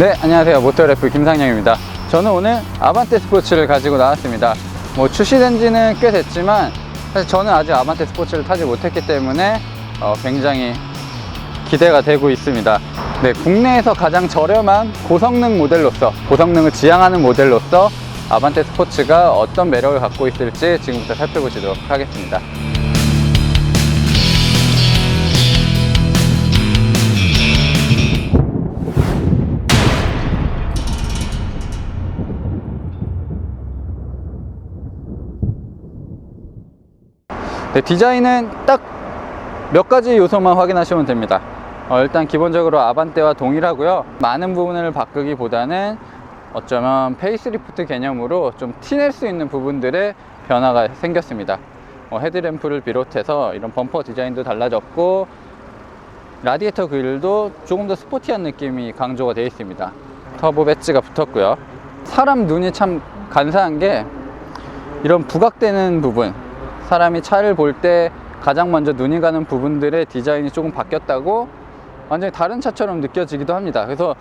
네, 안녕하세요. 모터래프 김상영입니다. 저는 오늘 아반떼 스포츠를 가지고 나왔습니다. 출시된 지는 꽤 됐지만 사실 저는 아직 아반떼 스포츠를 타지 못했기 때문에 굉장히 기대가 되고 있습니다. 네, 국내에서 가장 저렴한 고성능 모델로서, 고성능을 지향하는 모델로서 아반떼 스포츠가 어떤 매력을 갖고 있을지 지금부터 살펴보시도록 하겠습니다. 네, 디자인은 딱 몇 가지 요소만 확인하시면 됩니다. 일단 기본적으로 아반떼와 동일하고요. 많은 부분을 바꾸기보다는 어쩌면 페이스리프트 개념으로 좀 티낼 수 있는 부분들의 변화가 생겼습니다. 헤드램프를 비롯해서 이런 범퍼 디자인도 달라졌고, 라디에이터 그릴도 조금 더 스포티한 느낌이 강조가 되어 있습니다. 터보 배지가 붙었고요. 사람 눈이 참 간사한 게 이런 부각되는 부분, 사람이 차를 볼 때 가장 먼저 눈이 가는 부분들의 디자인이 조금 바뀌었다고 완전히 다른 차처럼 느껴지기도 합니다. 그래서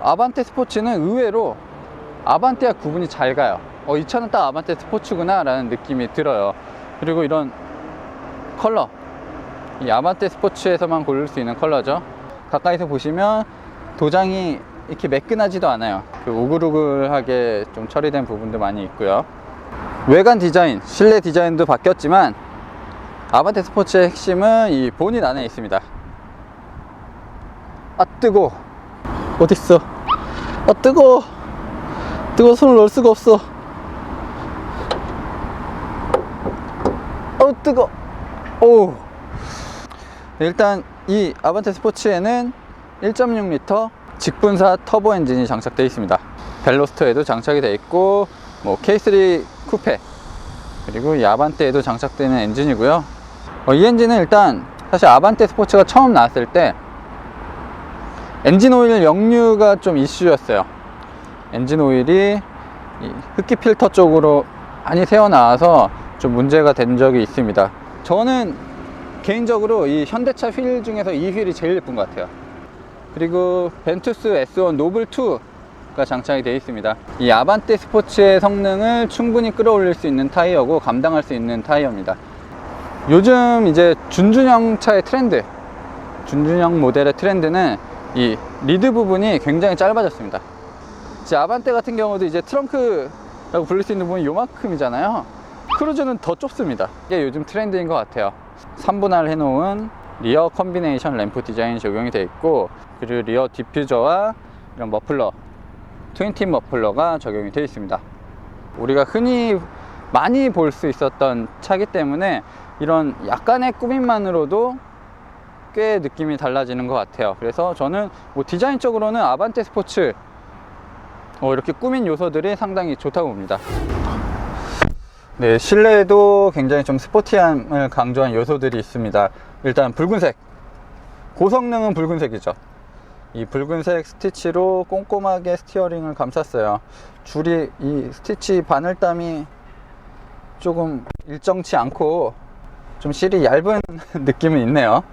아반떼 스포츠는 의외로 아반떼와 구분이 잘 가요. 이 차는 딱 아반떼 스포츠구나 라는 느낌이 들어요. 그리고 이런 컬러, 이 아반떼 스포츠에서만 고를 수 있는 컬러죠. 가까이서 보시면 도장이 이렇게 매끈하지도 않아요. 우글우글하게 좀 처리된 부분도 많이 있고요. 외관 디자인, 실내 디자인도 바뀌었지만 아반떼 스포츠의 핵심은 이 보닛 안에 있습니다. 아 뜨거. 어딨어? 아 뜨거. 뜨거, 손을 넣을 수가 없어. 뜨거. 오. 일단 이 아반떼 스포츠에는 1.6L 직분사 터보 엔진이 장착되어 있습니다. 벨로스터에도 장착이 되어 있고, K3 쿠페, 그리고 이 아반떼에도 장착되는 엔진이고요. 이 엔진은 일단 사실 아반떼 스포츠가 처음 나왔을 때 엔진 오일 역류가 좀 이슈였어요. 엔진 오일이 이 흡기 필터 쪽으로 많이 새어나와서 좀 문제가 된 적이 있습니다. 저는 개인적으로 이 현대차 휠 중에서 이 휠이 제일 예쁜 것 같아요. 그리고 벤투스 S1 노블2가 장착이 되어 있습니다. 이 아반떼 스포츠의 성능을 충분히 끌어올릴 수 있는 타이어고, 감당할 수 있는 타이어입니다. 요즘 이제 준준형 차의 트렌드, 준준형 모델의 트렌드는 이 리드 부분이 굉장히 짧아졌습니다. 이제 아반떼 같은 경우도 이제 트렁크라고 부를 수 있는 부분이 요만큼이잖아요. 크루즈는 더 좁습니다. 이게 요즘 트렌드인 것 같아요. 3분할 해놓은 리어 컨비네이션 램프 디자인이 적용이 되어 있고, 그리고 리어 디퓨저와 이런 머플러, 트윈틴 머플러가 적용이 되어 있습니다. 우리가 흔히 많이 볼 수 있었던 차기 때문에 이런 약간의 꾸밈만으로도 꽤 느낌이 달라지는 것 같아요. 그래서 저는 디자인적으로는 아반떼 스포츠 이렇게 꾸민 요소들이 상당히 좋다고 봅니다. 네, 실내에도 굉장히 좀 스포티함을 강조한 요소들이 있습니다. 일단 붉은색, 고성능은 붉은색이죠. 이 붉은색 스티치로 꼼꼼하게 스티어링을 감쌌어요. 줄이, 이 스티치 바늘땀이 조금 일정치 않고 좀 실이 얇은 느낌은 있네요.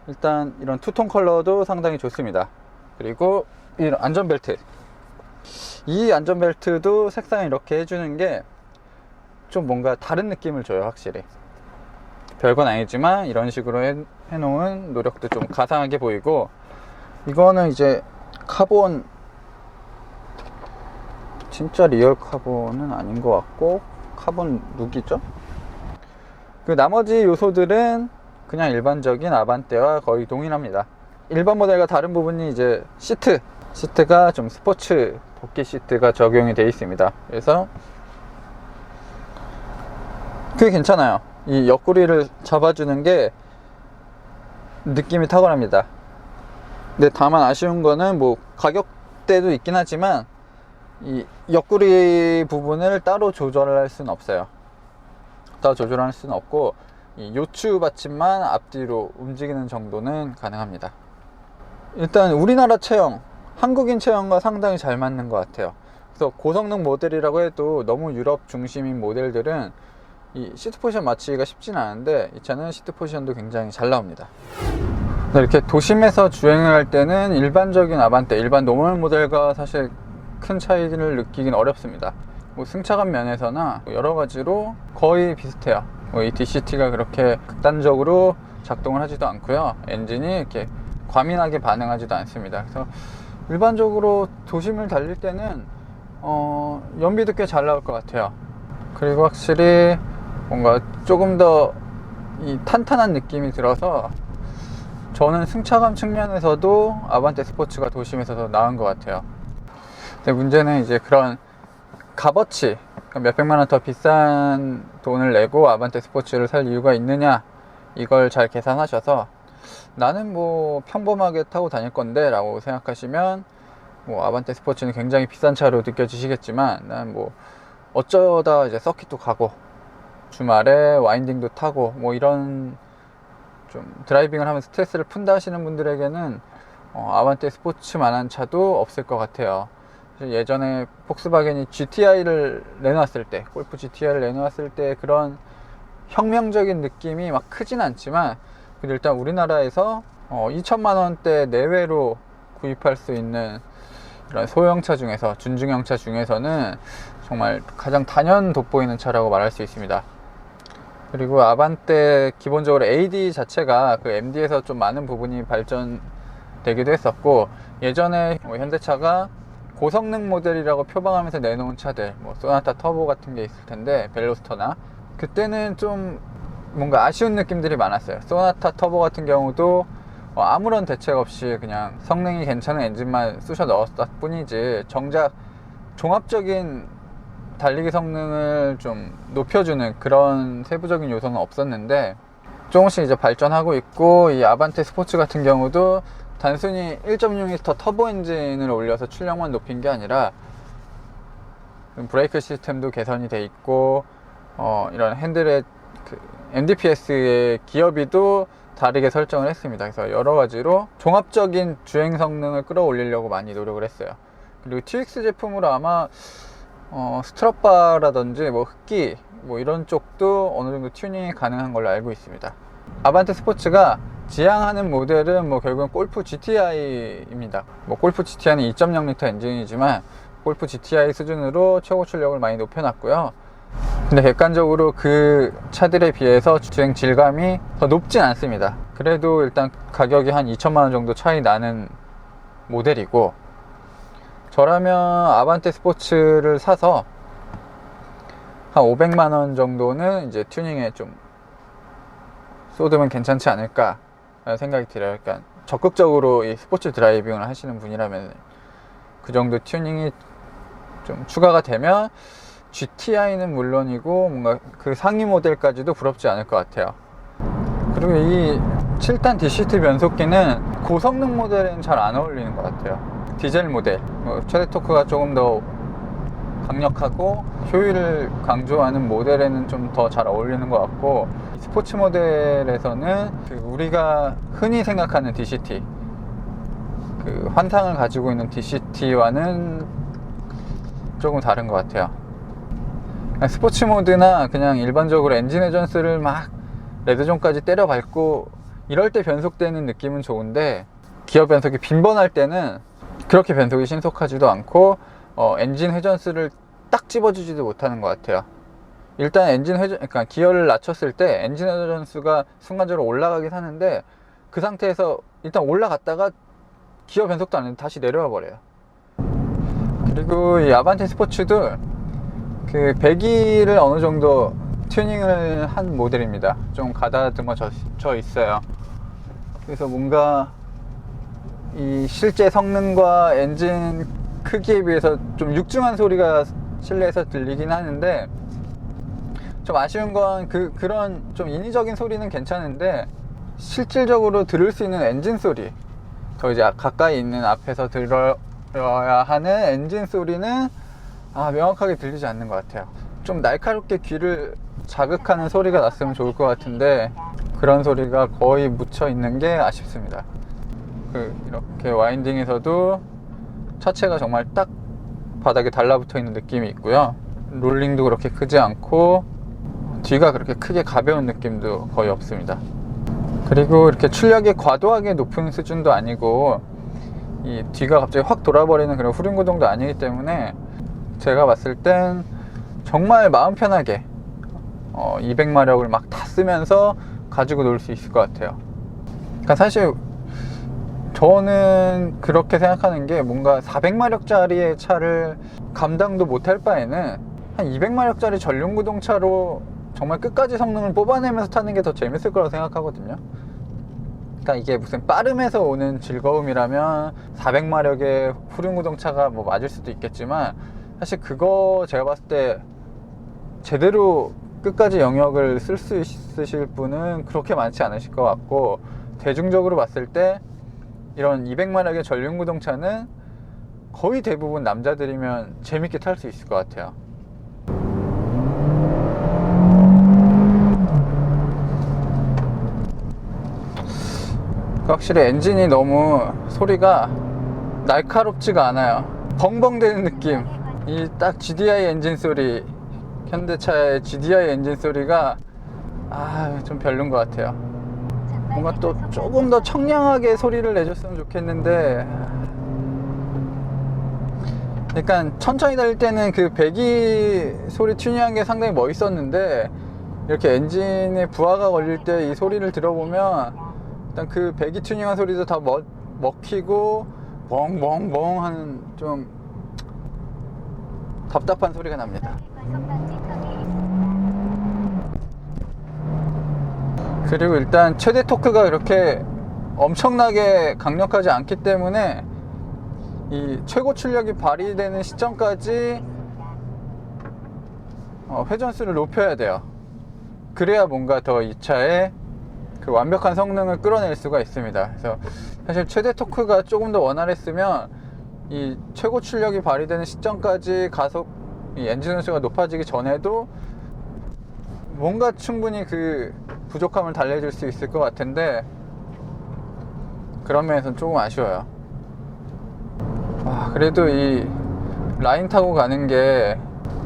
일단 이런 투톤 컬러도 상당히 좋습니다. 그리고 이런 안전벨트, 이 안전벨트도 색상을 이렇게 해주는 게 좀 뭔가 다른 느낌을 줘요. 확실히 별건 아니지만 이런 식으로 해놓은 노력도 좀 가상하게 보이고, 이거는 이제 카본, 진짜 리얼 카본은 아닌 것 같고 카본 룩이죠. 그 나머지 요소들은 그냥 일반적인 아반떼와 거의 동일합니다. 일반 모델과 다른 부분이 이제 시트가 좀 스포츠 복귀 시트가 적용이 되어 있습니다. 그래서 그게 괜찮아요. 이 옆구리를 잡아주는 게 느낌이 탁월합니다. 근데 다만 아쉬운 거는 가격대도 있긴 하지만 이 옆구리 부분을 따로 조절할 수는 없어요. 따로 조절할 수는 없고, 이 요추 받침만 앞뒤로 움직이는 정도는 가능합니다. 일단 우리나라 체형, 한국인 체형과 상당히 잘 맞는 것 같아요. 그래서 고성능 모델이라고 해도 너무 유럽 중심인 모델들은 이 시트 포지션 맞추기가 쉽진 않은데, 이 차는 시트 포지션도 굉장히 잘 나옵니다. 이렇게 도심에서 주행을 할 때는 일반적인 아반떼, 일반 노멀 모델과 사실 큰 차이를 느끼긴 어렵습니다. 뭐 승차감 면에서나 여러 가지로 거의 비슷해요. 이 DCT가 그렇게 극단적으로 작동을 하지도 않고요. 엔진이 이렇게 과민하게 반응하지도 않습니다. 그래서 일반적으로 도심을 달릴 때는 연비도 꽤 잘 나올 것 같아요. 그리고 확실히 뭔가 조금 더 이 탄탄한 느낌이 들어서 저는 승차감 측면에서도 아반떼 스포츠가 도심에서 더 나은 것 같아요. 근데 문제는 이제 그런 값어치, 그러니까 몇백만 원 더 비싼 돈을 내고 아반떼 스포츠를 살 이유가 있느냐, 이걸 잘 계산하셔서 나는 뭐 평범하게 타고 다닐 건데 라고 생각하시면 뭐 아반떼 스포츠는 굉장히 비싼 차로 느껴지시겠지만, 난 뭐 어쩌다 이제 서킷도 가고 주말에 와인딩도 타고 뭐 이런 좀 드라이빙을 하면 스트레스를 푼다 하시는 분들에게는 아반떼 스포츠만한 차도 없을 것 같아요. 예전에 폭스바겐이 GTI를 내놨을 때, 골프 GTI를 내놓았을 때 그런 혁명적인 느낌이 막 크진 않지만, 근데 일단 우리나라에서 2천만 원대 내외로 구입할 수 있는 이런 소형차 중에서, 준중형차 중에서는 정말 가장 단연 돋보이는 차라고 말할 수 있습니다. 그리고 아반떼 기본적으로 AD 자체가 그 MD에서 좀 많은 부분이 발전되기도 했었고, 예전에 현대차가 고성능 모델이라고 표방하면서 내놓은 차들, 뭐 소나타 터보 같은 게 있을 텐데, 벨로스터나, 그때는 좀 뭔가 아쉬운 느낌들이 많았어요. 소나타 터보 같은 경우도 아무런 대책 없이 그냥 성능이 괜찮은 엔진만 쑤셔 넣었을 뿐이지, 정작 종합적인 달리기 성능을 좀 높여주는 그런 세부적인 요소는 없었는데, 조금씩 이제 발전하고 있고, 이 아반떼 스포츠 같은 경우도 단순히 1.6L 터보 엔진을 올려서 출력만 높인 게 아니라 브레이크 시스템도 개선이 돼 있고, 이런 핸들의 그 MDPS의 기어비도 다르게 설정을 했습니다. 그래서 여러 가지로 종합적인 주행 성능을 끌어올리려고 많이 노력을 했어요. 그리고 TX 제품으로 아마 스트럿바라든지 뭐 흡기 뭐 이런 쪽도 어느 정도 튜닝이 가능한 걸로 알고 있습니다. 아반떼 스포츠가 지향하는 모델은 뭐 결국은 골프 GTI입니다. 뭐 골프 GTI는 2.0L 엔진이지만 골프 GTI 수준으로 최고 출력을 많이 높여놨고요. 근데 객관적으로 그 차들에 비해서 주행 질감이 더 높진 않습니다. 그래도 일단 가격이 한 2천만 원 정도 차이 나는 모델이고, 저라면 아반떼 스포츠를 사서 한 500만 원 정도는 이제 튜닝에 좀 쏟으면 괜찮지 않을까 라는 생각이 들어요. 그러니까 적극적으로 이 스포츠 드라이빙을 하시는 분이라면 그 정도 튜닝이 좀 추가가 되면 GTI는 물론이고 뭔가 그 상위 모델까지도 부럽지 않을 것 같아요. 그리고 이 7단 DCT 변속기는 고성능 모델에는 잘 안 어울리는 것 같아요. 디젤 모델, 최대 토크가 조금 더 강력하고 효율을 강조하는 모델에는 좀 더 잘 어울리는 것 같고, 스포츠 모델에서는 그 우리가 흔히 생각하는 DCT, 그 환상을 가지고 있는 DCT와는 조금 다른 것 같아요. 스포츠 모드나 그냥 일반적으로 엔진 회전수를 막 레드존까지 때려 밟고 이럴 때 변속되는 느낌은 좋은데, 기어 변속이 빈번할 때는 그렇게 변속이 신속하지도 않고 엔진 회전수를 딱 집어주지도 못하는 것 같아요. 일단 엔진 회전, 그러니까 기어를 낮췄을 때 엔진 회전수가 순간적으로 올라가긴 하는데, 그 상태에서 일단 올라갔다가 기어 변속도 안 해도 다시 내려와 버려요. 그리고 이 아반떼 스포츠도 그 배기를 어느 정도 튜닝을 한 모델입니다. 좀 가다듬어져 있어요. 그래서 뭔가 이 실제 성능과 엔진 크기에 비해서 좀 육중한 소리가 실내에서 들리긴 하는데, 좀 아쉬운 건 그런 좀 인위적인 소리는 괜찮은데, 실질적으로 들을 수 있는 엔진 소리, 더 이제 가까이 있는 앞에서 들어야 하는 엔진 소리는 명확하게 들리지 않는 것 같아요. 좀 날카롭게 귀를 자극하는 소리가 났으면 좋을 것 같은데, 그런 소리가 거의 묻혀 있는 게 아쉽습니다. 이렇게 와인딩에서도 차체가 정말 딱 바닥에 달라붙어 있는 느낌이 있고요. 롤링도 그렇게 크지 않고 뒤가 그렇게 크게 가벼운 느낌도 거의 없습니다. 그리고 이렇게 출력이 과도하게 높은 수준도 아니고 이 뒤가 갑자기 확 돌아버리는 그런 후륜구동도 아니기 때문에 제가 봤을 땐 정말 마음 편하게 200마력을 막 다 쓰면서 가지고 놀 수 있을 것 같아요. 그러니까 사실 저는 그렇게 생각하는 게, 뭔가 400마력짜리의 차를 감당도 못할 바에는 한 200마력짜리 전륜구동차로 정말 끝까지 성능을 뽑아내면서 타는 게 더 재밌을 거라고 생각하거든요. 그러니까 이게 무슨 빠름에서 오는 즐거움이라면 400마력의 후륜구동차가 뭐 맞을 수도 있겠지만, 사실 그거 제가 봤을 때 제대로 끝까지 영역을 쓸 수 있으실 분은 그렇게 많지 않으실 것 같고, 대중적으로 봤을 때 이런 200마력의 전륜구동차는 거의 대부분 남자들이면 재밌게 탈 수 있을 것 같아요. 확실히 엔진이 너무 소리가 날카롭지가 않아요. 벙벙대는 느낌. 이 딱 GDI 엔진 소리, 현대차의 GDI 엔진 소리가 좀 별론 것 같아요. 뭔가 또 조금 더 청량하게 소리를 내줬으면 좋겠는데, 약간 천천히 달릴 때는 그 배기 소리 튜닝한 게 상당히 멋있었는데, 이렇게 엔진에 부하가 걸릴 때 이 소리를 들어보면 일단 그 배기 튜닝한 소리도 다 먹히고 벙벙벙 하는 좀 답답한 소리가 납니다. 그리고 일단 최대 토크가 그렇게 엄청나게 강력하지 않기 때문에 이 최고 출력이 발휘되는 시점까지 회전수를 높여야 돼요. 그래야 뭔가 더 이 차의 그 완벽한 성능을 끌어낼 수가 있습니다. 그래서 사실 최대 토크가 조금 더 원활했으면 이 최고 출력이 발휘되는 시점까지 이 엔진 연수가 높아지기 전에도 뭔가 충분히 그 부족함을 달래줄 수 있을 것 같은데, 그런 면에서는 조금 아쉬워요. 그래도 이 라인 타고 가는 게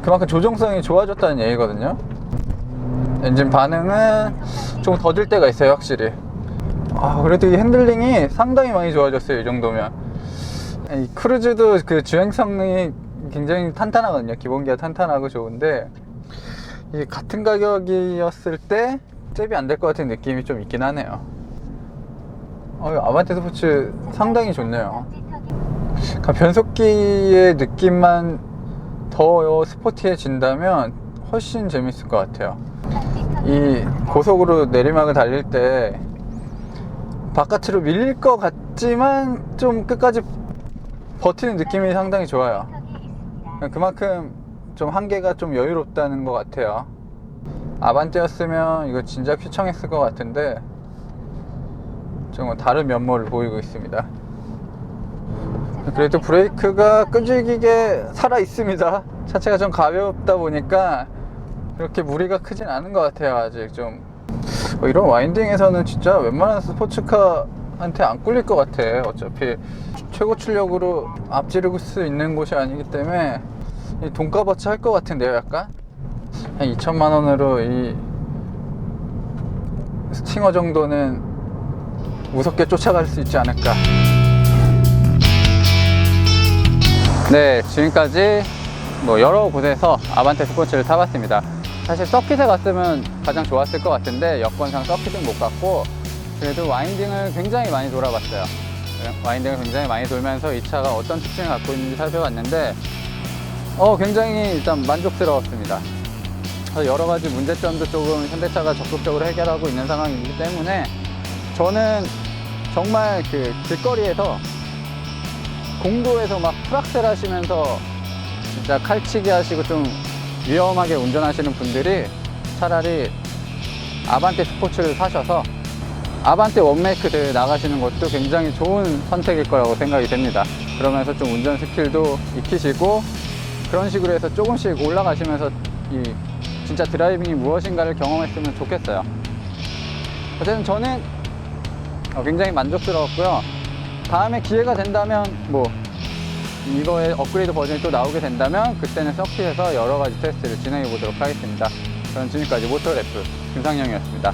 그만큼 조정성이 좋아졌다는 얘기거든요. 엔진 반응은 좀 더딜 때가 있어요, 확실히. 그래도 이 핸들링이 상당히 많이 좋아졌어요, 이 정도면. 이 크루즈도 그 주행 성능이 굉장히 탄탄하거든요. 기본기가 탄탄하고 좋은데, 이 같은 가격이었을 때 잽이 안 될 것 같은 느낌이 좀 있긴 하네요. 아반떼 스포츠 상당히 좋네요. 그러니까 변속기의 느낌만 더 스포티해진다면 훨씬 재밌을 것 같아요. 이 고속으로 내리막을 달릴 때 바깥으로 밀릴 것 같지만 좀 끝까지 버티는 느낌이 상당히 좋아요. 그만큼 좀 한계가 좀 여유롭다는 것 같아요. 아반떼였으면 이거 진작 휘청했을 것 같은데 좀 다른 면모를 보이고 있습니다. 그래도 브레이크가 끈질기게 살아 있습니다. 차체가 좀 가볍다 보니까 그렇게 무리가 크진 않은 것 같아요. 아직 좀 이런 와인딩에서는 진짜 웬만한 스포츠카한테 안 꿀릴 것 같아. 어차피 최고 출력으로 앞지르고 수 있는 곳이 아니기 때문에 돈값어치 할 것 같은데요. 약간 한 2천만 원으로 이 스팅어 정도는 무섭게 쫓아갈 수 있지 않을까. 네, 지금까지 여러 곳에서 아반떼 스포츠를 타봤습니다. 사실 서킷에 갔으면 가장 좋았을 것 같은데 여건상 서킷은 못 갔고, 그래도 와인딩을 굉장히 많이 돌아봤어요. 와인딩을 굉장히 많이 돌면서 이 차가 어떤 특징을 갖고 있는지 살펴봤는데 굉장히 일단 만족스러웠습니다. 여러 가지 문제점도 조금 현대차가 적극적으로 해결하고 있는 상황이기 때문에 저는 정말 그 길거리에서 공도에서 막 풀악셀 하시면서 진짜 칼치기 하시고 좀 위험하게 운전하시는 분들이 차라리 아반떼 스포츠를 사셔서 아반떼 원메이크들 나가시는 것도 굉장히 좋은 선택일 거라고 생각이 됩니다. 그러면서 좀 운전 스킬도 익히시고 그런 식으로 해서 조금씩 올라가시면서 이 진짜 드라이빙이 무엇인가를 경험했으면 좋겠어요. 어쨌든 저는 굉장히 만족스러웠고요. 다음에 기회가 된다면 이거의 업그레이드 버전이 또 나오게 된다면 그때는 서킷에서 여러 가지 테스트를 진행해 보도록 하겠습니다. 저는 지금까지 모터래프 김상영이었습니다.